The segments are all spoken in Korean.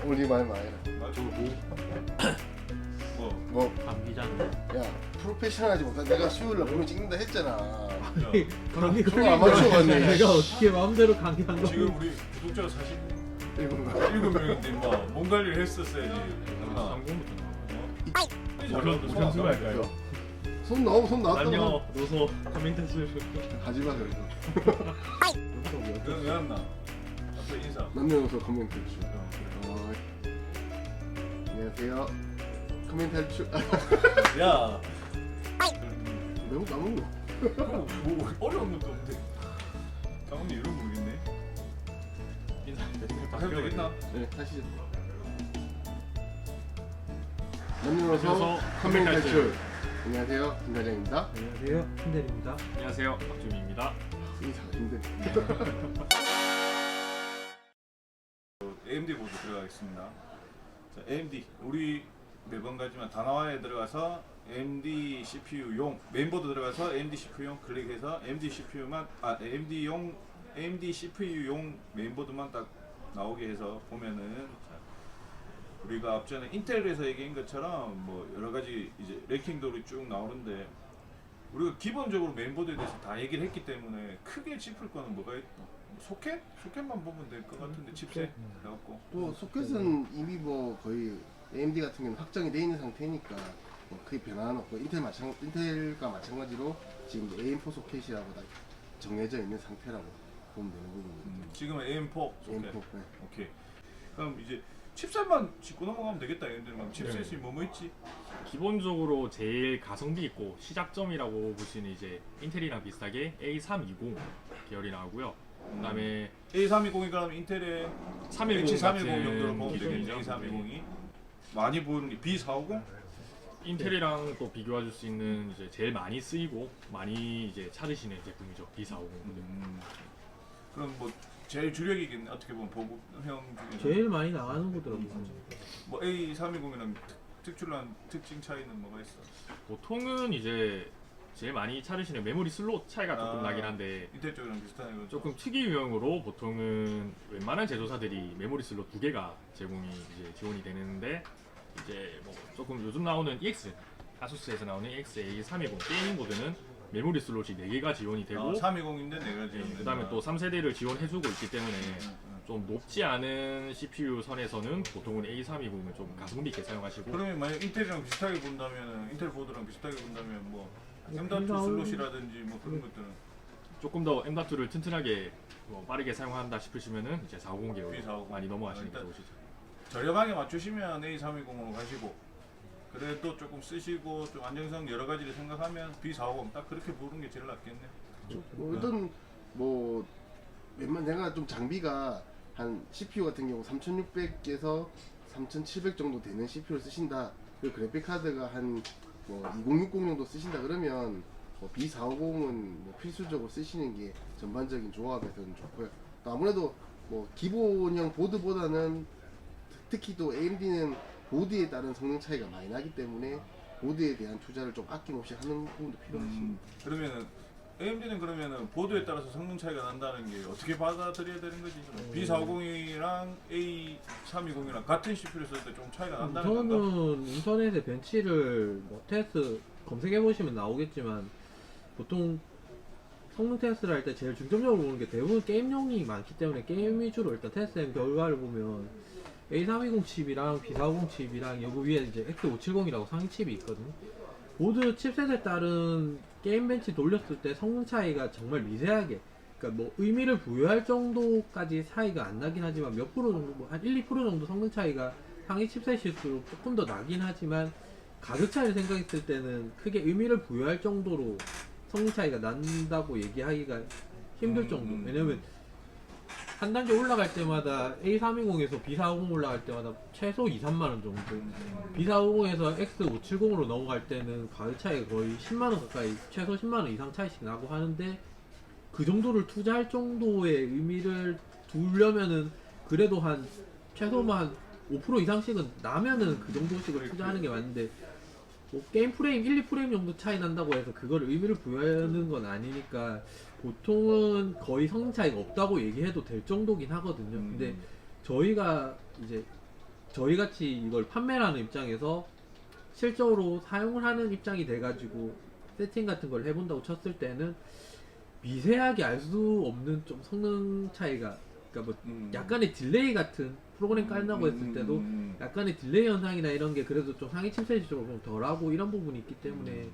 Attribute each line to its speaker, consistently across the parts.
Speaker 1: 오늘 니 말 많이 해라.
Speaker 2: 저거
Speaker 1: 뭐?
Speaker 3: 감기잖아.
Speaker 1: 야 프로페셔널하지 못한 내가 수요일날 분명 찍는다 했잖아.
Speaker 3: 감기
Speaker 1: 저거 안
Speaker 3: 걸린 거
Speaker 1: 맞춰봤네.
Speaker 3: 내가 어떻게 마음대로 감기한 거?
Speaker 2: 지금 우리 구독자가 47명인데 몸 관리를 했었어야지.
Speaker 4: 상공부터
Speaker 2: 무슨
Speaker 4: 할까요?
Speaker 1: 손 넣어 손 나왔다고.
Speaker 4: 안녕 노소 커밍테스
Speaker 1: 가지마 그래도.
Speaker 2: 왜 왔나? 앞에 인사.
Speaker 1: 남녀노소 커멘트 주. 안녕하세요. 커멘트 할 줄.
Speaker 2: 야.
Speaker 1: 너무 까먹노.
Speaker 2: 뭐 어려운 것도 없는데. 강훈이 이런 거 모르겠네.
Speaker 4: 인사
Speaker 2: 해도 되겠나?
Speaker 1: 네 하시죠. 남녀노소 커멘트 할 줄. 안녕하세요 김과장입니다.
Speaker 3: 안녕하세요, 신대리입니다.
Speaker 4: 안녕하세요 박주민입니다.
Speaker 1: 인사가 힘드네.
Speaker 2: AMD 보드 들어가겠습니다. 자, AMD 우리 매번 가지만 다나와에 들어가서 AMD CPU용 메인보드 들어가서 AMD CPU용 클릭해서 AMD CPU만 AMD CPU용 메인보드만 딱 나오게 해서 보면은 자, 우리가 앞전에 인텔에서 얘기한 것처럼 뭐 여러 가지 이제 랭킹들이 쭉 나오는데 우리가 기본적으로 메인보드에 대해서 다 얘기를 했기 때문에 크게 짚을 거는 뭐가 있나? 소켓? 소켓만 보면 될 것 같은데 칩셋 해갖고
Speaker 1: 또 소켓은 이미 뭐 거의 AMD 같은 경우는 확정이 돼 있는 상태니까 뭐 크게 변화는 없고 인텔과 마찬가지로 지금 AM4 소켓이라고 다 정해져 있는 상태라고 보면 되는 부분입니다.
Speaker 2: 지금은 AM4 소켓.
Speaker 1: AM4 네.
Speaker 2: 오케이. 그럼 이제 칩셋만 짚고 넘어가면 되겠다. 얘네들 그럼 칩셋이 뭐뭐 있지?
Speaker 4: 기본적으로 제일 가성비 있고 시작점이라고 보시는 이제 인텔이랑 비슷하게 A320 계열이 나오고요. 그다음에
Speaker 2: A320이 그러면 인텔의
Speaker 4: 310
Speaker 2: H310
Speaker 4: 같은
Speaker 2: 정도로 보면
Speaker 4: 기종이죠.
Speaker 2: 되겠네. A320이 많이 보이는 게 B450?
Speaker 4: 인텔이랑 또 비교해 줄 수 있는 이제 제일 많이 쓰이고 많이 이제 찾으시는 제품이죠. B450 모델.
Speaker 2: 그럼 뭐 제일 주력이겠네. 어떻게 보면 보급형 중에
Speaker 3: 제일 많이 나가는 거더라고요.
Speaker 2: 뭐 A320이랑 특출난 특징 차이는 뭐가 있어?
Speaker 4: 보통은 이제 제일 많이 찾으시는 메모리 슬롯 차이가 조금 나긴 한데
Speaker 2: 인텔 쪽이랑 비슷한 거
Speaker 4: 조금 특이 유형으로 보통은 웬만한 제조사들이 메모리 슬롯 2개가 제공이 이제 지원이 되는데 이제 뭐 조금 요즘 나오는 EX 아수스에서 나오는 EX A320 게이밍 보드는 메모리 슬롯이 4개가 지원이 되고
Speaker 2: 320인데 내가 지금
Speaker 4: 그다음에 또 3세대를 지원해주고 있기 때문에 좀 높지 않은 CPU 선에서는 보통은 A320을 좀 가성비 있게 사용하시고
Speaker 2: 그러면 만약 인텔이랑 비슷하게 본다면 인텔 보드랑 비슷하게 본다면 뭐 M.2
Speaker 3: M.2
Speaker 2: 슬롯이라든지 뭐 그런 것들은
Speaker 4: 조금 더 M.2를 튼튼하게 뭐 빠르게 사용한다 싶으시면은 이제 450 계열
Speaker 2: B450.
Speaker 4: 많이 넘어가시는 게
Speaker 2: 일단
Speaker 4: 좋으시죠.
Speaker 2: 저렴하게 맞추시면 A320으로 가시고 그래도 조금 쓰시고 좀 안정성 여러 가지를 생각하면 B450 딱 그렇게 부르는 게 제일 낫겠네.
Speaker 1: 뭐 일단 뭐 웬만 내가 좀 장비가 한 CPU 같은 경우 3600에서 3700 정도 되는 CPU를 쓰신다. 그리고 그래픽 카드가 한 뭐 2060 정도 쓰신다 그러면 뭐 B450은 뭐 필수적으로 쓰시는 게 전반적인 조합에서는 좋고요. 또 아무래도 뭐 기본형 보드보다는 특히 또 AMD는 보드에 따른 성능 차이가 많이 나기 때문에 보드에 대한 투자를 좀 아낌없이 하는 부분도 필요하십니다.
Speaker 2: 그러면은 AMD는 그러면은 보드에 따라서 성능 차이가 난다는 게 어떻게 받아들여야 되는 거지? B450이랑 A320이랑 같은 CPU를 쓸 때 좀 차이가 난다는 건가?
Speaker 3: 저는 인터넷에 벤치를 뭐 테스트 검색해 보시면 나오겠지만 보통 성능 테스트를 할 때 제일 중점적으로 보는 게 대부분 게임용이 많기 때문에 게임 위주로 일단 테스트한 결과를 보면 A320 칩이랑 B450 칩이랑 여기 위에 이제 X570이라고 상위 칩이 있거든요. 보드 칩셋에 따른 게임 벤치 돌렸을 때 성능 차이가 정말 미세하게, 그러니까 뭐 의미를 부여할 정도까지 차이가 안 나긴 하지만 몇 프로 정도, 뭐 한 1, 2% 정도 성능 차이가 상위 칩셋일수록 조금 더 나긴 하지만 가격 차이를 생각했을 때는 크게 의미를 부여할 정도로 성능 차이가 난다고 얘기하기가 힘들 정도. 왜냐면 한 단계 올라갈 때마다 A320에서 B450 올라갈 때마다 최소 2, 3만원 정도, B450에서 X570으로 넘어갈 때는 가격 차이가 거의 10만원 가까이, 최소 10만원 이상 차이씩 나고 하는데 그 정도를 투자할 정도의 의미를 두려면은 그래도 한 최소만 5% 이상씩은 나면은 그 정도씩을 투자하는 게 맞는데 뭐 게임 프레임 1, 2프레임 정도 차이 난다고 해서 그걸 의미를 부여하는 건 아니니까 보통은 거의 성능 차이가 없다고 얘기해도 될 정도긴 하거든요. 근데 저희가 이제 저희 같이 이걸 판매하는 입장에서 실제로 사용을 하는 입장이 돼가지고 세팅 같은 걸 해본다고 쳤을 때는 미세하게 알 수 없는 좀 성능 차이가, 그러니까 뭐 약간의 딜레이 같은 프로그램 깔다고 했을 때도 약간의 딜레이 현상이나 이런 게 그래도 좀 상위 칩셋이 좀 덜하고 이런 부분이 있기 때문에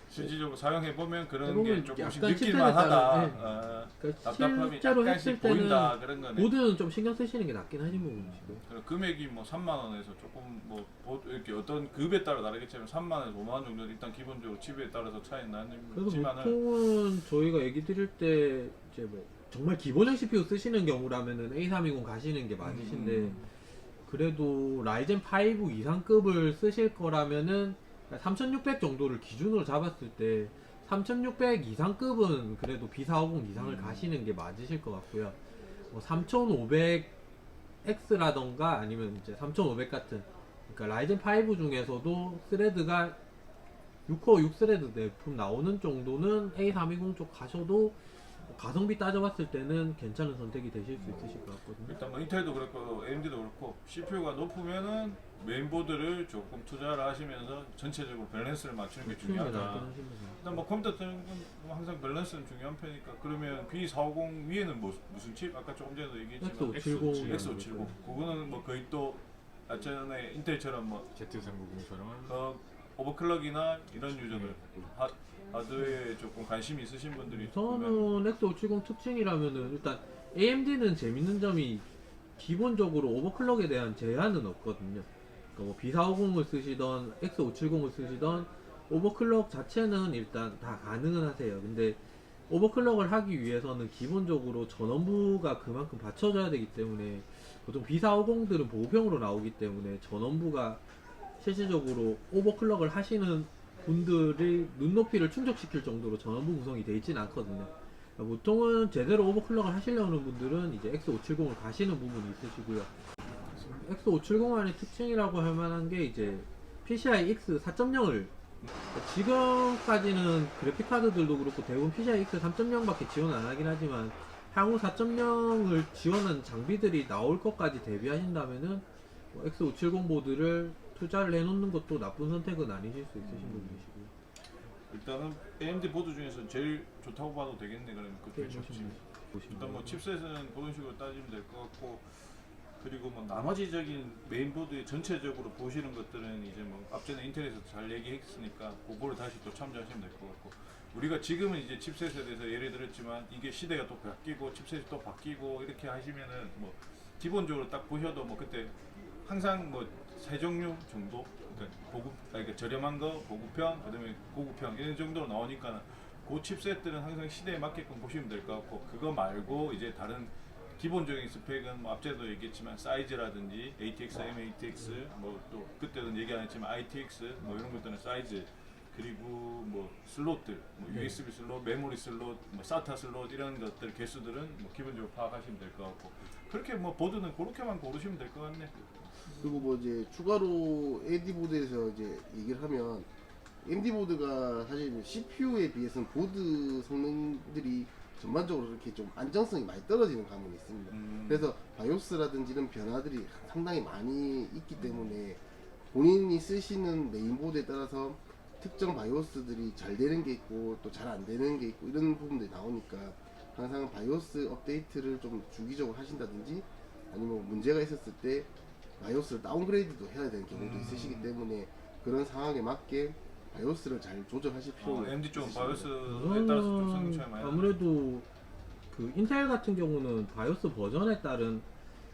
Speaker 2: 실질적으로 사용해 보면 그런
Speaker 3: 해보면
Speaker 2: 게 조금씩
Speaker 3: 약간
Speaker 2: 느낄만하다.
Speaker 3: 칩셋에 따른,
Speaker 2: 답답함이
Speaker 3: 그러니까 실제로
Speaker 2: 약간씩
Speaker 3: 했을 때는
Speaker 2: 보인다 그런 거네.
Speaker 3: 보드는 좀 신경 쓰시는 게 낫긴 하신 부분이시고.
Speaker 2: 그리고 금액이 뭐 3만 원에서 조금 뭐 이렇게 어떤 급에 따라 다르겠지만 3만 원에서 5만 원 정도 일단 기본적으로 칩에 따라서 차이
Speaker 3: 그래서
Speaker 2: 나지만은
Speaker 3: 보통은 저희가 얘기 드릴 때 이제 뭐 정말 기본형 CPU 쓰시는 경우라면은 A320 가시는 게 맞으신데 그래도 라이젠 5 이상급을 쓰실 거라면은 3600 정도를 기준으로 잡았을 때 3600 이상급은 그래도 B450 이상을 가시는 게 맞으실 것 같고요. 뭐 3500X라던가 아니면 이제 3500 같은, 그러니까 라이젠 5 중에서도 스레드가 6코어 6스레드 제품 나오는 정도는 A320 쪽 가셔도 가성비 따져봤을 때는 괜찮은 선택이 되실 수 있으실 것 같거든요.
Speaker 2: 일단 뭐 인텔도 그렇고 AMD도 그렇고 CPU가 높으면은 메인보드를 조금 투자를 하시면서 전체적으로 밸런스를 맞추는 게 중요하다. 일단 뭐 컴퓨터는 항상 밸런스는 중요한 편이니까. 그러면 B450 위에는 뭐 무슨 칩? 아까 조금 전에도 얘기했지만
Speaker 3: X570.
Speaker 2: X570. 그거는 뭐 거의 또 전에 인텔처럼 뭐
Speaker 4: Z390처럼
Speaker 2: 오버클럭이나 이런 유저들 하드웨어에 조금 관심이 있으신 분들이
Speaker 3: 저는 X570 특징이라면은 일단 AMD는 재밌는 점이 기본적으로 오버클럭에 대한 제한은 없거든요. 그러니까 뭐 B450을 쓰시던 X570을 쓰시던 오버클럭 자체는 일단 다 가능은 하세요. 근데 오버클럭을 하기 위해서는 기본적으로 전원부가 그만큼 받쳐줘야 되기 때문에 보통 B450들은 보급형으로 나오기 때문에 전원부가 실질적으로 오버클럭을 하시는 분들의 눈높이를 충족시킬 정도로 전원부 구성이 되어 있지는 않거든요. 그러니까 보통은 제대로 오버클럭을 하시려는 분들은 이제 X570을 가시는 부분이 있으시고요. X570 안의 특징이라고 할 만한 게 이제 PCI X 4.0을 지금까지는 그래픽 카드들도 그렇고 대부분 PCI X 3.0밖에 지원 안 하긴 하지만 향후 4.0을 지원한 장비들이 나올 것까지 대비하신다면은 뭐 X570 보드를 투자를 해놓는 것도 나쁜 선택은 아니실 수 있으신 부분이시고요.
Speaker 2: 일단은 AMD 보드 중에서 제일 좋다고 봐도 되겠네. 그러면 그게 좋지. 일단 뭐 칩셋은 그런 식으로 따지면 될 것 같고, 그리고 뭐 나머지적인 메인보드의 전체적으로 보시는 것들은 이제 뭐 앞전에 인터넷에서 잘 얘기했으니까 그거를 다시 또 참조하시면 될 것 같고, 우리가 지금은 이제 칩셋에 대해서 예를 들었지만 이게 시대가 또 바뀌고 칩셋이 또 바뀌고 이렇게 하시면은 뭐 기본적으로 딱 보셔도 뭐 그때 항상 뭐 세 종류 정도, 그러니까 그러니까 저렴한 거, 보급형, 그다음에 고급형 이런 정도로 나오니까 그 칩셋들은 항상 시대에 맞게끔 보시면 될 것 같고, 그거 말고 이제 다른 기본적인 스펙은 뭐 앞전에도 얘기했지만 사이즈라든지 ATX, MATX, 뭐 또 그때는 얘기 안 했지만 ITX 뭐 이런 것들은 사이즈, 그리고 뭐 슬롯들, 뭐 USB 슬롯, 메모리 슬롯, 뭐 SATA 슬롯 이런 것들 개수들은 뭐 기본적으로 파악하시면 될 것 같고, 그렇게 뭐 보드는 그렇게만 고르시면 될 것 같네.
Speaker 1: 그리고 뭐 이제 추가로 AMD 보드에서 이제 얘기를 하면 AMD 보드가 사실 CPU에 비해서는 보드 성능들이 전반적으로 이렇게 좀 안정성이 많이 떨어지는 감은 있습니다. 그래서 바이오스라든지 이런 변화들이 상당히 많이 있기 때문에 본인이 쓰시는 메인보드에 따라서 특정 바이오스들이 잘 되는 게 있고 또 잘 안 되는 게 있고 이런 부분들이 나오니까 항상 바이오스 업데이트를 좀 주기적으로 하신다든지 아니면 문제가 있었을 때 바이오스를 다운그레이드도 해야 되는 경우도 있으시기 때문에 그런 상황에 맞게 바이오스를 잘 조절하실 필요가
Speaker 2: AMD 쪽은
Speaker 1: 있으십니다.
Speaker 2: 바이오스에 따라서 좀 성능 차이 많이
Speaker 3: 아무래도 그 인텔 같은 경우는 바이오스 버전에 따른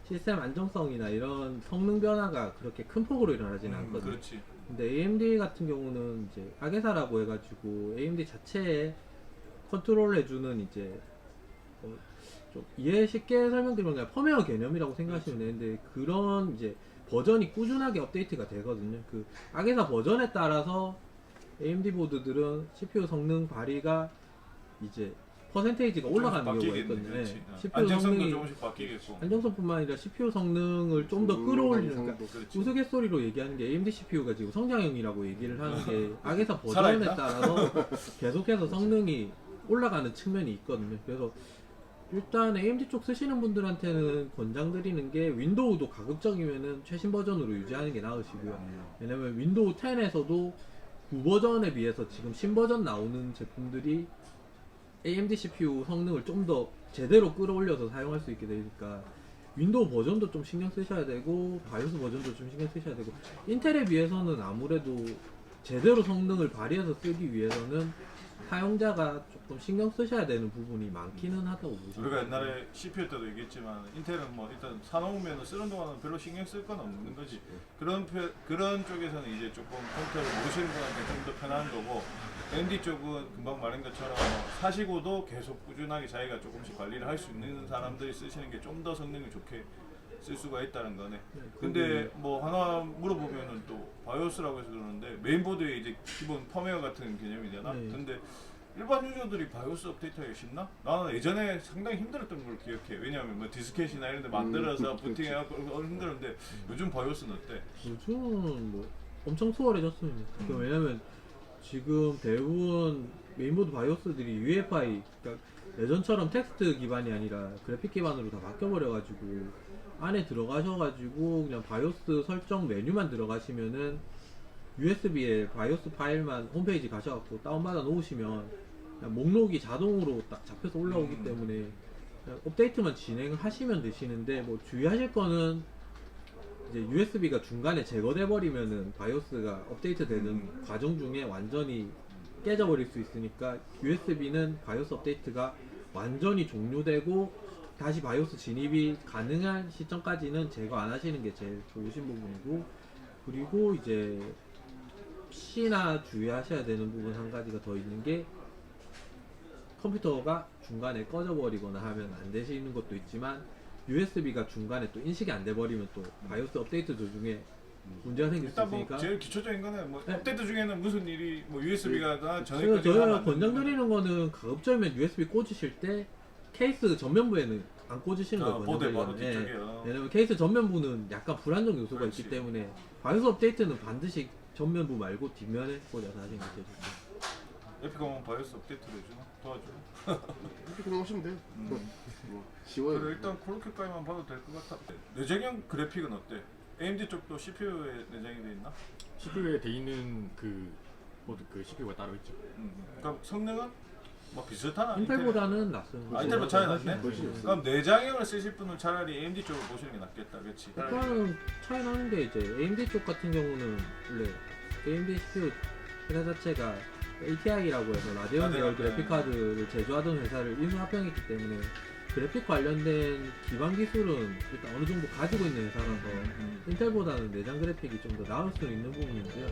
Speaker 3: 시스템 안정성이나 이런 성능 변화가 그렇게 큰 폭으로 일어나지는 않거든요.
Speaker 2: 그렇지.
Speaker 3: 근데 AMD 같은 경우는 이제 아게사라고 해가지고 AMD 자체에 컨트롤 해주는 이제 좀 이해 쉽게 설명드리면 그냥 펌웨어 개념이라고 생각하시면 되는데 그런 이제 버전이 꾸준하게 업데이트가 되거든요. 그 아게사 버전에 따라서 AMD 보드들은 CPU 성능 발휘가 이제 퍼센테이지가 올라가는 경우가 있거든요. 네. CPU
Speaker 2: 안정성도
Speaker 3: 성능이
Speaker 2: 조금씩 바뀌겠고.
Speaker 3: 안정성뿐만 아니라 CPU 성능을 좀 더 끌어올리는, 그러니까
Speaker 2: 그렇지.
Speaker 3: 우스갯소리로 얘기하는 게 AMD CPU가 지금 성장형이라고 얘기를 하는 게 아게사 버전에
Speaker 2: 살아있나?
Speaker 3: 따라서 계속해서 성능이 올라가는 측면이 있거든요. 그래서 일단 AMD 쪽 쓰시는 분들한테는 권장드리는 게 윈도우도 가급적이면은 최신 버전으로 유지하는 게 나으시고요. 왜냐면 윈도우 10에서도 9버전에 비해서 지금 신버전 나오는 제품들이 AMD CPU 성능을 좀 더 제대로 끌어올려서 사용할 수 있게 되니까 윈도우 버전도 좀 신경 쓰셔야 되고 바이오스 버전도 좀 신경 쓰셔야 되고 인텔에 비해서는 아무래도 제대로 성능을 발휘해서 쓰기 위해서는 사용자가 조금 신경 쓰셔야 되는 부분이 많기는 하다고 보시면
Speaker 2: 우리가 옛날에 CPU 때도 얘기했지만 인텔은 뭐 일단 사놓으면 쓰는 동안은 별로 신경 쓸 건 없는 거지. 그런 쪽에서는 이제 조금 컴퓨터를 모르시는 분한테 좀 더 편한 거고, AMD 쪽은 금방 말한 것처럼 사시고도 계속 꾸준하게 자기가 조금씩 관리를 할 수 있는 사람들이 쓰시는 게 좀 더 성능이 좋게 쓸 수가 있다는 거네. 근데 뭐 하나 물어보면은 또 바이오스라고 해서 그러는데 메인보드에 이제 기본 펌웨어 같은 개념이잖아.
Speaker 3: 네.
Speaker 2: 근데 일반 유저들이 바이오스 업데이트하기 쉽나? 나는 예전에 상당히 힘들었던 걸 기억해. 왜냐하면 뭐 디스켓이나 이런 데 만들어서 부팅해갖고 힘들었는데 요즘 바이오스는 어때?
Speaker 3: 요즘은 뭐 엄청 수월해졌습니다. 왜냐면 지금 대부분 메인보드 바이오스들이 UEFI, 그러니까 예전처럼 텍스트 기반이 아니라 그래픽 기반으로 다 바뀌어버려가지고 안에 들어가셔가지고 그냥 바이오스 설정 메뉴만 들어가시면은 USB에 바이오스 파일만 홈페이지 가셔갖고 다운받아 놓으시면 그냥 목록이 자동으로 딱 잡혀서 올라오기 때문에 그냥 업데이트만 진행하시면 되시는데, 뭐 주의하실 거는 이제 USB가 중간에 제거돼 버리면은 바이오스가 업데이트 되는 과정 중에 완전히 깨져버릴 수 있으니까 USB는 바이오스 업데이트가 완전히 종료되고 다시 바이오스 진입이 가능한 시점까지는 제거 안 하시는 게 제일 좋으신 부분이고, 그리고 이제 PC나 주의하셔야 되는 부분 한 가지가 더 있는 게 컴퓨터가 중간에 꺼져버리거나 하면 안 되시는 것도 있지만 USB가 중간에 또 인식이 안 돼버리면 또 바이오스 업데이트 도중에 문제가 생길 수
Speaker 2: 일단 뭐
Speaker 3: 있으니까
Speaker 2: 제일 기초적인 거는 뭐
Speaker 3: 네.
Speaker 2: 업데이트 중에는 무슨 일이 뭐 USB가
Speaker 3: 제가
Speaker 2: 전에까지 하면
Speaker 3: 저희가
Speaker 2: 안 되는
Speaker 3: 권장드리는 거는 가급적이면 USB 꽂으실 때 케이스 전면부에는 안 꽂으시는 거예요.
Speaker 2: 보드 바로
Speaker 3: 권장드리는.
Speaker 2: 뒤쪽이요.
Speaker 3: 왜냐면 케이스 전면부는 약간 불안정 요소가
Speaker 2: 그렇지.
Speaker 3: 있기 때문에 바이오스 업데이트는 반드시 전면부 말고 뒷면에 꽂아서 하시는 게 제일 좋죠.
Speaker 2: 에피컴은 바이오스 업데이트를 해주나? 도와줘.
Speaker 1: 이렇게 그냥 오시면 돼요.
Speaker 2: 음.
Speaker 1: 뭐 쉬워요.
Speaker 2: 그래 일단 그렇게까지만 봐도 될 것 같아. 내장형 그래픽은 어때? AMD 쪽도 CPU에 내장이 돼 있나?
Speaker 4: CPU에 돼 있는 그 보드 그 CPU가 따로 있죠.
Speaker 2: 그럼 성능은 뭐 비슷하나?
Speaker 3: 인텔보다는 낫습니다.
Speaker 2: 인텔보다 차이 났네?
Speaker 1: 훨씬 없어요.
Speaker 2: 그럼 내장형을 쓰실 분은 차라리 AMD 쪽을 보시는 게 낫겠다, 그렇지?
Speaker 3: 일단은 차이 나는 게 이제 AMD 쪽 같은 경우는 원래 AMD CPU 회사 자체가 ATI라고 해서 라데온 계열 그래픽 카드를 제조하던 회사를 인수합병했기 때문에 그래픽 관련된 기반 기술은 일단 어느 정도 가지고 있는 회사라서 인텔보다는 내장 그래픽이 좀 더 나을 수 있는 부분인데요.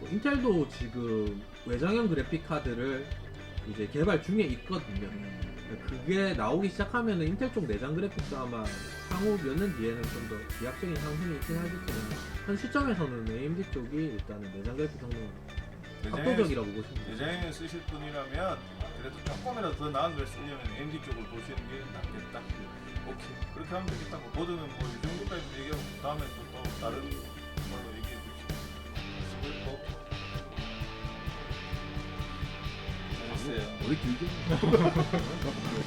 Speaker 3: 뭐 인텔도 지금 외장형 그래픽 카드를 이제 개발 중에 있거든요. 그게 나오기 시작하면은 인텔 쪽 내장 그래픽도 아마 향후 몇 년 뒤에는 좀 더 비약적인 상승이 있긴 하겠지만 현 시점에서는 AMD 쪽이 일단은 내장 그래픽 성능은 압도적이라고 보시면 돼요.
Speaker 2: 내장형을 쓰실 분이라면 그래도 조금이라도 더 나은 걸 쓰려면 AMD 쪽을 보시는 게 낫겠다. 오케이, 그렇게 하면 되겠다. 뭐 보드는 뭐 이 정도까지 얘기하고 다음에 또 다른 걸로 얘기해 주시고. 수고했고. 잘했어요.
Speaker 1: 우리 길게.